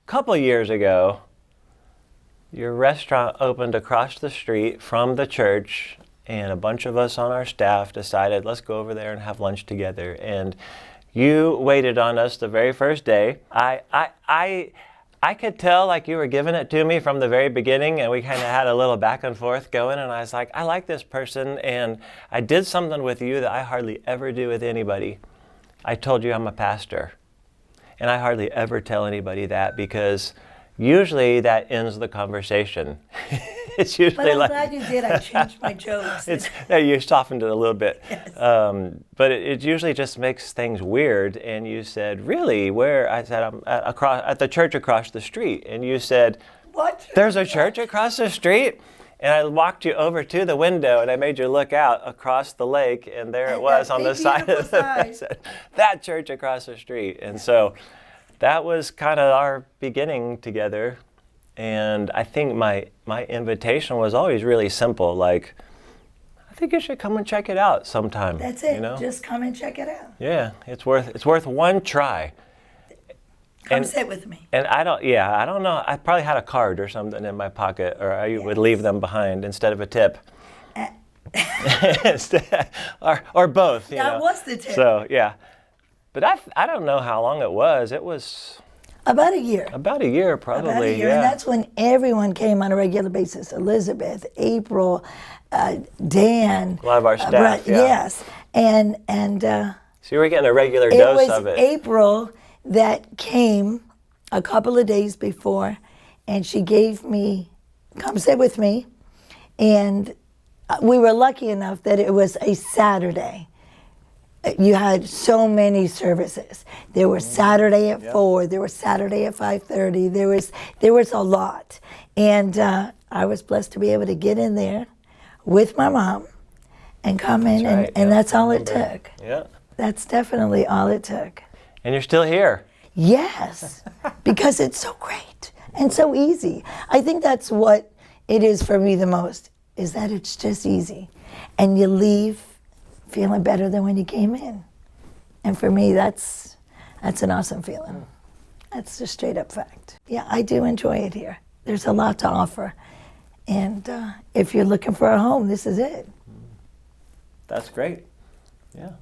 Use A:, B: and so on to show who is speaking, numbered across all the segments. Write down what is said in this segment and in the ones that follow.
A: couple years ago, your restaurant opened across the street from the church, and a bunch of us on our staff decided, let's go over there and have lunch together. And you waited on us the very first day. I could tell like you were giving it to me from the very beginning, and we kind of had a little back and forth going, and I was like, I like this person, and I did something with you that I hardly ever do with anybody. I told you I'm a pastor, and I hardly ever tell anybody that because usually that ends the conversation. It's usually
B: But I'm glad you did. I changed my jokes.
A: You softened it a little bit.
B: Yes.
A: But it usually just makes things weird. And you said, really? Where? I said, I'm at the church across the street. And you said,
B: What?
A: there's a church across the street? And I walked you over to the window, and I made you look out across the lake, and there it was on the side of that church across the street. And so that was kind of our beginning together. And I think my invitation was always really simple, like, I think you should come and check it out sometime.
B: That's it.
A: You know?
B: Just come and check it out.
A: Yeah, it's worth one try.
B: Come sit with me.
A: And I don't know. I probably had a card or something in my pocket, or I would leave them behind instead of a tip. or both.
B: That was the tip.
A: So, yeah. But I don't know how long it was. It was
B: about a year.
A: About a year, probably.
B: About a year,
A: yeah.
B: And that's when everyone came on a regular basis. Elizabeth, April, Dan.
A: A lot of our staff.
B: Yes, and
A: so you were getting a regular dose of it.
B: It was April that came a couple of days before, and she gave me, come sit with me, and we were lucky enough that it was a Saturday. You had so many services. There was Saturday at 4, there was Saturday at 5:30, there was a lot. And I was blessed to be able to get in there with my mom and come in, and that's all it took.
A: Yeah.
B: That's definitely all it took.
A: And you're still here.
B: Yes, because it's so great and so easy. I think that's what it is for me the most, is that it's just easy. And you leave feeling better than when you came in. And for me, that's an awesome feeling. That's a straight up fact. Yeah, I do enjoy it here. There's a lot to offer. And if you're looking for a home, this is it.
A: That's great. Yeah.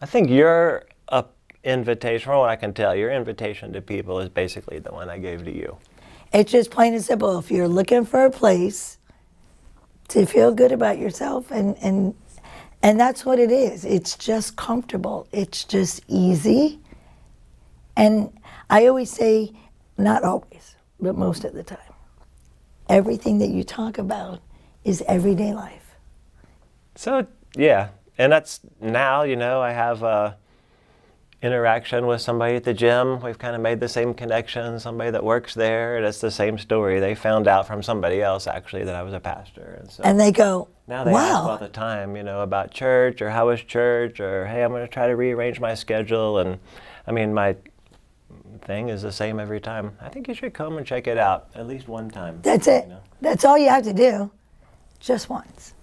A: I think your invitation, from what I can tell, your invitation to people is basically the one I gave to you.
B: It's just plain and simple. If you're looking for a place to feel good about yourself, and that's what it is. It's just comfortable. It's just easy. And I always say, not always, but most of the time, everything that you talk about is everyday life.
A: So, yeah. And that's now, I have interaction with somebody at the gym. We've kind of made the same connection, somebody that works there, and it's the same story. They found out from somebody else, actually, that I was a pastor. And, so
B: and they go,
A: now they ask all the time, about church, or how is church, or hey, I'm going to try to rearrange my schedule. And I mean, my thing is the same every time. I think you should come and check it out at least one time.
B: That's it. That's all you have to do, just once.